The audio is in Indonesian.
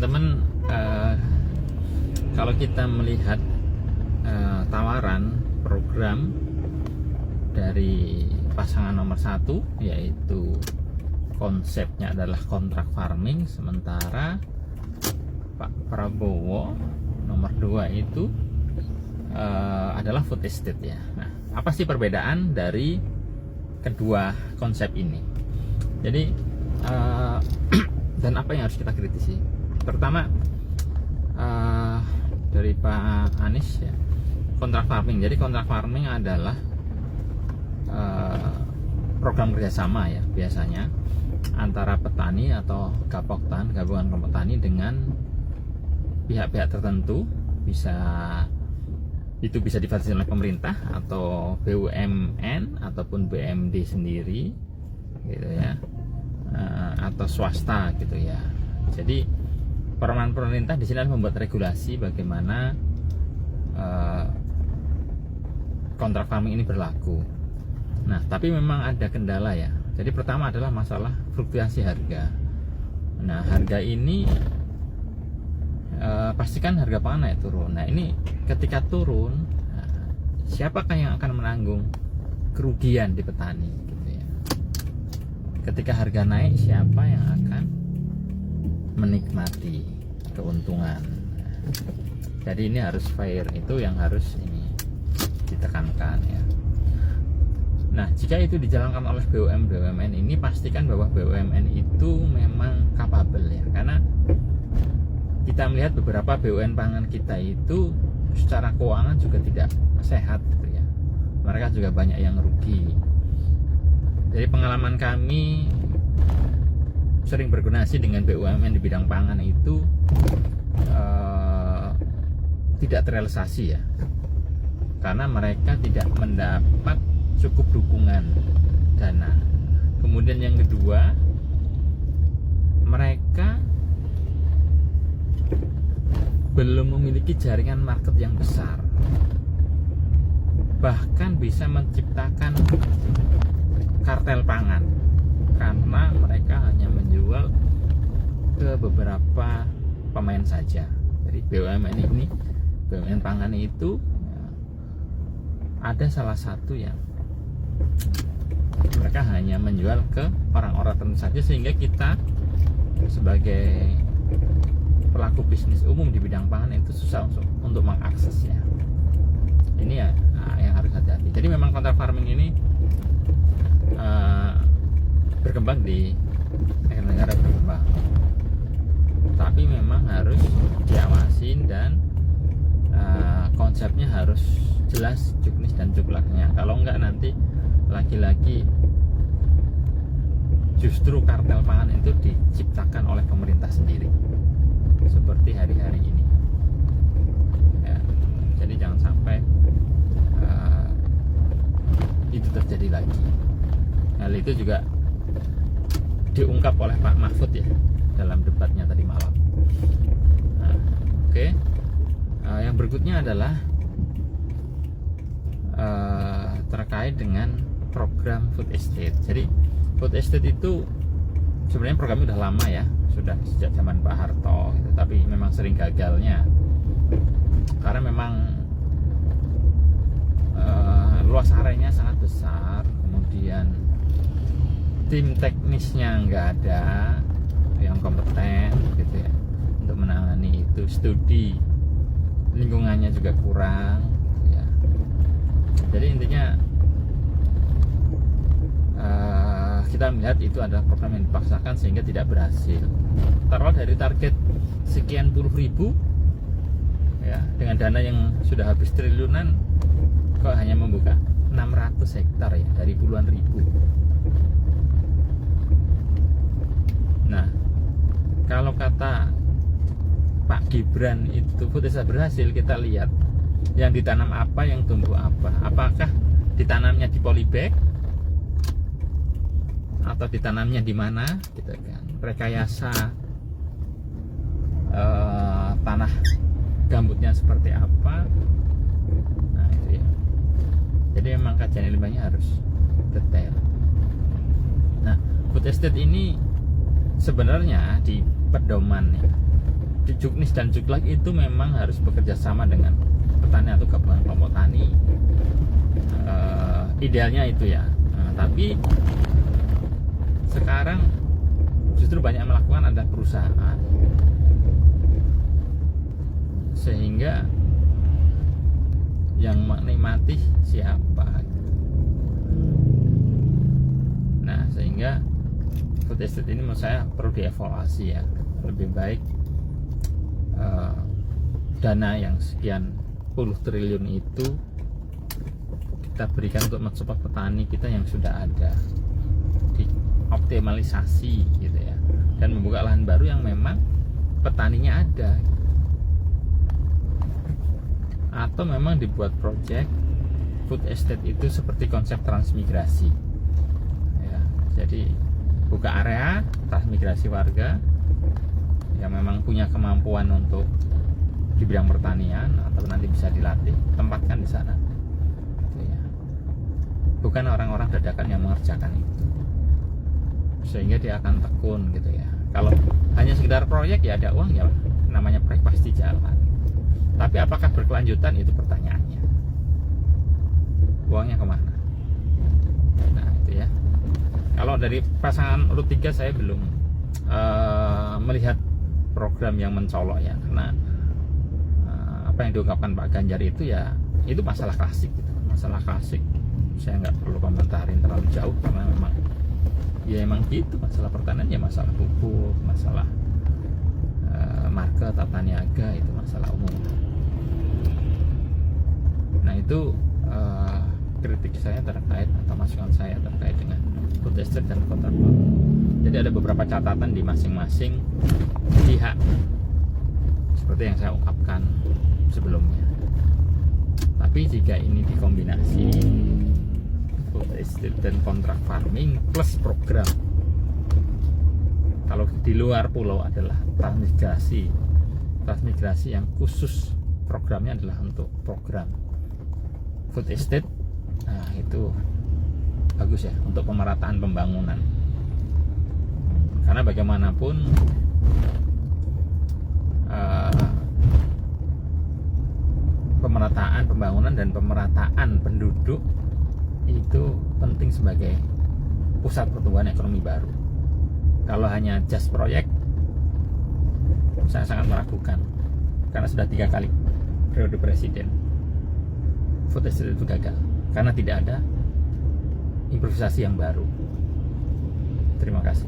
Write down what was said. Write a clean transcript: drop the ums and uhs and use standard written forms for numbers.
teman-teman, kalau kita melihat tawaran program dari pasangan nomor 1, yaitu konsepnya adalah kontrak farming, sementara Pak Prabowo nomor 2 itu adalah food estate ya. Nah, apa sih perbedaan dari kedua konsep ini? Jadi dan apa yang harus kita kritisi? Pertama, dari Pak Anies ya, kontrak farming. Jadi kontrak farming adalah program kerjasama ya, biasanya antara petani atau gapoktan, gabungan kelompok tani, dengan pihak-pihak tertentu. Itu bisa difasilitasi oleh pemerintah atau BUMN ataupun BUMD sendiri gitu ya, atau swasta gitu ya. Jadi peran pemerintah di sini adalah membuat regulasi bagaimana kontrak farming ini berlaku. Nah, tapi memang ada kendala ya. Jadi pertama adalah masalah fluktuasi harga. Nah, harga ini pastikan harga pangan naik turun. Nah, ini ketika turun, siapakah yang akan menanggung kerugian di petani gitu ya. Ketika harga naik, siapa yang akan menikmati keuntungan? Jadi ini harus fair, itu yang harus ini ditekankan ya. Nah, jika itu dijalankan oleh BUMN ini, pastikan bahwa BUMN itu memang kapabel ya, karena kita melihat beberapa BUMN pangan kita itu secara keuangan juga tidak sehat gitu ya. Mereka juga banyak yang rugi. Dari pengalaman kami sering berkoordinasi dengan BUMN di bidang pangan itu tidak terrealisasi ya, karena mereka tidak mendapat cukup dukungan dana. Kemudian yang kedua, mereka belum memiliki jaringan market yang besar, bahkan bisa menciptakan kartel pangan karena mereka hanya menjual ke beberapa pemain saja. Jadi BUMN ini, BUMN pangan itu ada salah satu yang mereka hanya menjual ke orang-orang tertentu saja, sehingga kita sebagai pelaku bisnis umum di bidang pangan itu susah untuk mengaksesnya. Ini ya yang harus hati-hati. Jadi memang kontrak farming ini berkembang di negara berkembang, tapi memang harus diawasin dan konsepnya harus jelas, juknis dan juklaknya. Kalau enggak, nanti lagi-lagi justru kartel pangan itu diciptakan oleh pemerintah sendiri, seperti hari-hari ini ya. Jadi jangan sampai itu terjadi lagi. Hal itu juga diungkap oleh Pak Mahfud ya dalam debatnya tadi malam. Nah, oke. Yang berikutnya adalah terkait dengan program food estate. Jadi food estate itu sebenarnya programnya udah lama ya, sudah sejak zaman Pak Harto gitu, tapi memang sering gagalnya karena memang luas areanya sangat besar, kemudian tim teknisnya nggak ada yang kompeten gitu ya untuk menangani itu, studi lingkungannya juga kurang ya. Jadi intinya kita melihat itu adalah program yang dipaksakan sehingga tidak berhasil. Taruh dari target sekian puluh ribu ya, dengan dana yang sudah habis triliunan, kok hanya membuka 600 hektar ya dari puluhan ribu. Nah, kalau kata Pak Gibran itu food estate berhasil, kita lihat yang ditanam apa, yang tumbuh apa. Apakah ditanamnya di polybag atau ditanamnya di mana gitu kan, rekayasa tanah gambutnya seperti apa. Nah itu ya, jadi memang kajian ilmiahnya harus detail. Nah, food estate ini sebenarnya di pedoman ya, di Juknis dan Juklak itu memang harus bekerja sama dengan petani atau gabungan kelompok tani. Idealnya itu ya. Tapi sekarang justru banyak melakukan ada perusahaan, sehingga yang menikmati siapa. Nah, sehingga food estate ini menurut saya perlu dievaluasi ya. Lebih baik dana yang sekian puluh triliun itu kita berikan untuk mensupport petani kita yang sudah ada, dioptimalisasi gitu ya, dan membuka lahan baru yang memang petaninya ada, atau memang dibuat project food estate itu seperti konsep transmigrasi ya. Jadi buka area transmigrasi warga yang memang punya kemampuan untuk di bidang pertanian atau nanti bisa dilatih, tempatkan di sana gitu ya. Bukan orang-orang dadakan yang mengerjakan itu, sehingga dia akan tekun gitu ya. Kalau hanya sekedar proyek ya ada uang ya, namanya proyek pasti jalan. Tapi apakah berkelanjutan, itu pertanyaannya. Uangnya kemana? Nah itu ya. Kalau dari pasangan urut 3 saya belum melihat program yang mencolok ya, karena apa yang diungkapkan Pak Ganjar itu ya, itu masalah klasik gitu. Masalah klasik, saya nggak perlu komentarin terlalu jauh, karena memang ya emang gitu. Masalah pertanian ya masalah pupuk, masalah market atau niaga, itu masalah umum. Nah itu kritik saya terkait atau masukan saya terkait dengan food estate dan kota baru. Jadi ada beberapa catatan di masing-masing pihak seperti yang saya ungkapkan sebelumnya. Tapi jika ini dikombinasi food estate dan kontrak farming plus program, kalau di luar pulau adalah transmigrasi yang khusus programnya adalah untuk program food estate, nah itu bagus ya untuk pemerataan pembangunan. Karena bagaimanapun pemerataan pembangunan dan pemerataan penduduk itu penting sebagai pusat pertumbuhan ekonomi baru. Kalau hanya just proyek, saya sangat meragukan, karena sudah 3 kali periode presiden food estate itu gagal karena tidak ada improvisasi yang baru. Terima kasih.